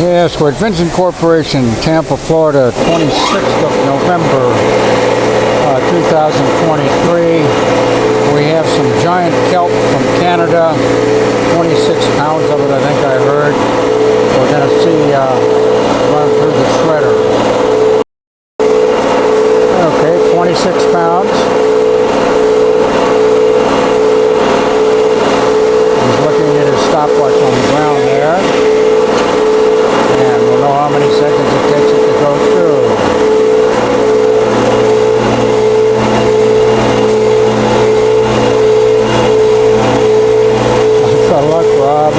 Yes, we're at Vincent Corporation, Tampa, Florida, 26th of November, 2023. We have some giant kelp from Canada, 26 pounds of it, I think I heard. We're going to see run through the shredder. Okay, 26 pounds. He's looking at his stopwatch on the ground there. And we'll know how many seconds it takes it to go through. Good luck, Rob.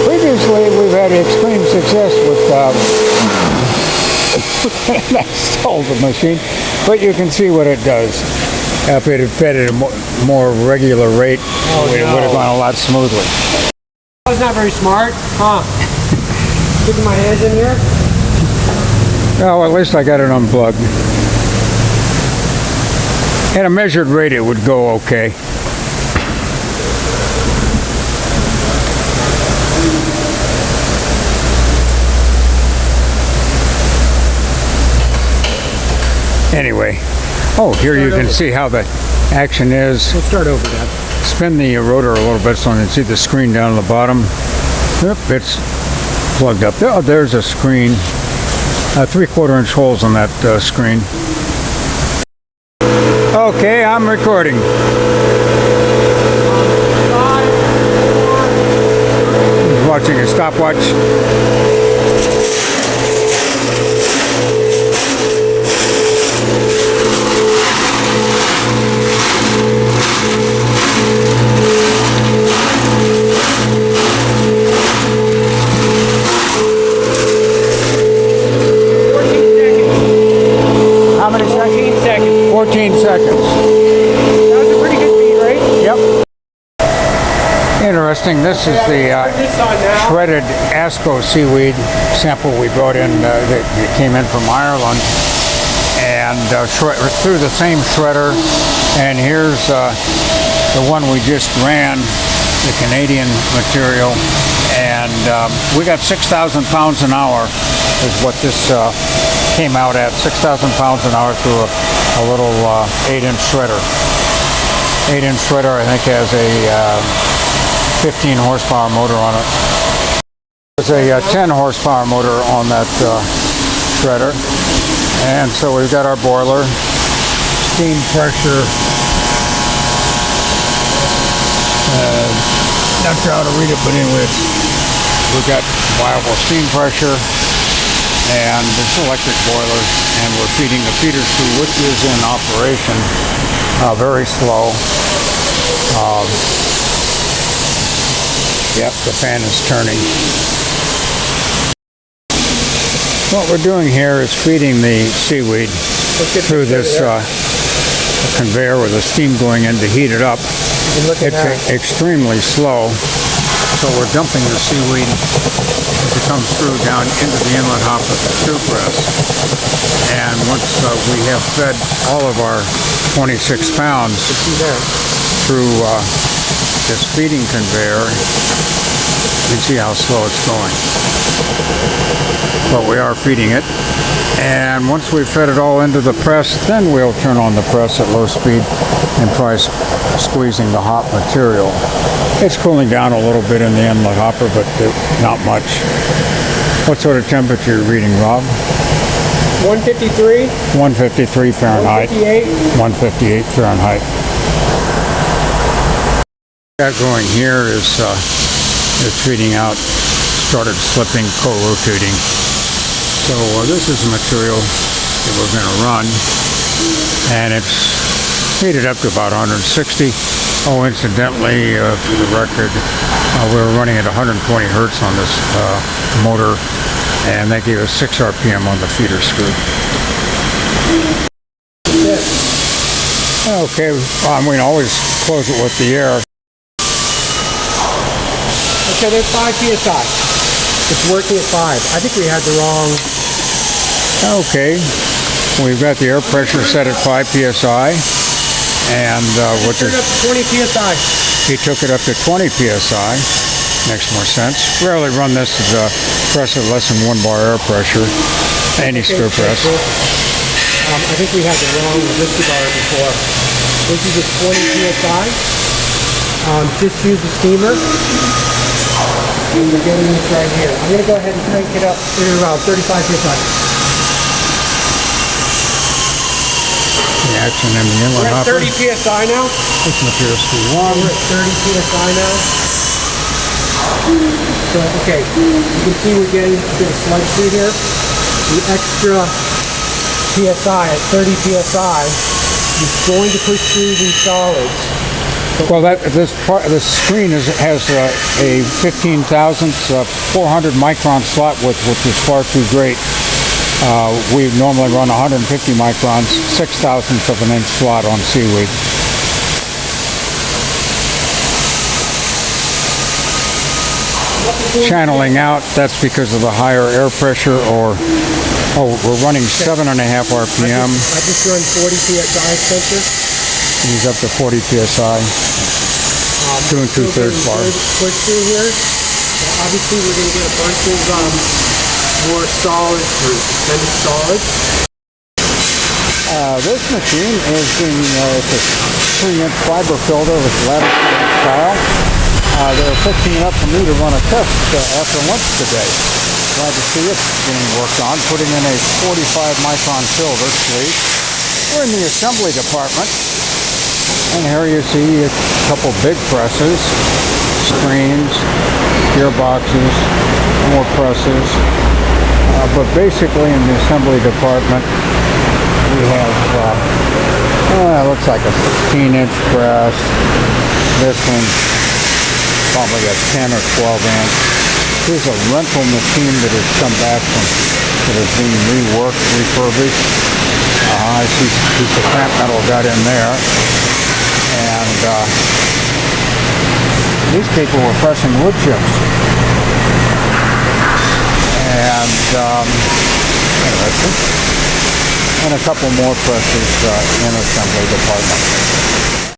Previously, we've had extreme success with I stole the machine, but you can see what it does. If it had fed at a more regular rate, it would have gone a lot smoothly. That was not very smart, huh? Sticking my hands in here? Well, at least I got it unplugged. At a measured rate, it would go okay. Anyway, here you can see how the action is. We'll start over that. Spin the rotor a little bit so you can see the screen down at the bottom. Yep, it's plugged up. Oh, there's a screen. 3/4 inch holes on that screen. Okay, I'm recording. He's watching a stopwatch. How many seconds? 14 seconds. 14 seconds. That was a pretty good speed, right? Yep. Interesting. This is the shredded Asco seaweed sample we brought in that came in from Ireland, and through the same shredder. And here's the one we just ran, the Canadian material, and we got 6,000 pounds an hour is what this came out at. 6,000 pounds an hour through a little 8-inch shredder. 8-inch shredder, I think, has a 15 horsepower motor on it. There's a 10 horsepower motor on that shredder. And so we've got our boiler, steam pressure. Not sure how to read it, but anyway, we've got viable steam pressure and this electric boiler, and we're feeding the feeder screw, which is in operation, very slow. Yep, the fan is turning. What we're doing here is feeding the seaweed through this conveyor with the steam going in to heat it up. It's extremely slow, so we're dumping the seaweed as it comes through down into the inlet hop of the screw press. And once we have fed all of our 26 pounds through this feeding conveyor, you can see how slow it's going. But we are feeding it. And once we've fed it all into the press, then we'll turn on the press at low speed and try squeezing the hot material. It's cooling down a little bit in the inlet hopper, but not much. What sort of temperature are you reading, Rob? 153. 153 Fahrenheit. 158 Fahrenheit. What we've got going here is feeding out, started slipping, co-rotating. So this is the material that we're going to run, and it's heated up to about 160. Oh, incidentally, for the record, we're running at 120 hertz on this motor, and that gave us 6 RPM on the feeder screw. Okay, we can always close it with the air. Okay, there's 5 psi. It's working at 5. I think we had the wrong... Okay. We've got the air pressure set at 5 psi, and which Turn is up to 20 psi. he took it up to 20 psi. Makes more sense. Rarely run this press at less than 1 bar air pressure. Any screw press. Cool. I think we had the wrong disregard before. This is a 20 psi. Just use the steamer. And we're getting this right here. I'm going to go ahead and crank it up to around 35 psi. The action in the inlet We're at hopper. 30 psi now. This appears to be 1. We're at 30 psi now. So, okay, you can see we're getting a bit of sludge through here. The extra psi at 30 psi is going to push through these solids. Well, this screen has a 15 thousandths 400 micron slot width, which is far too great. We normally run 150 microns, 6 thousandths of an inch slot on seaweed. Channeling out, that's because of the higher air pressure, or we're running 7.5 RPM. I just run 40 psi sensor. He's up to 40 psi. 2 2/3 bar. Push through here. So obviously, we're going to get a bunch of more solids through, suspended solids. This machine is it's a 3-inch fiber filter with lattice style. They're fixing it up for me to run a test after lunch today. Glad to see it being worked on. Putting in a 45 micron filter sleeve. We're in the assembly department. And here you see a couple big presses, screens, gearboxes, more presses. But basically in the assembly department, we have, looks like a 16-inch press. This one probably a 10 or 12 inch. Here's a rental machine that has come back that is being reworked, refurbished. I see a piece of clamp metal got in there. And these people were pressing wood chips. And interesting. And a couple more presses in assembly department.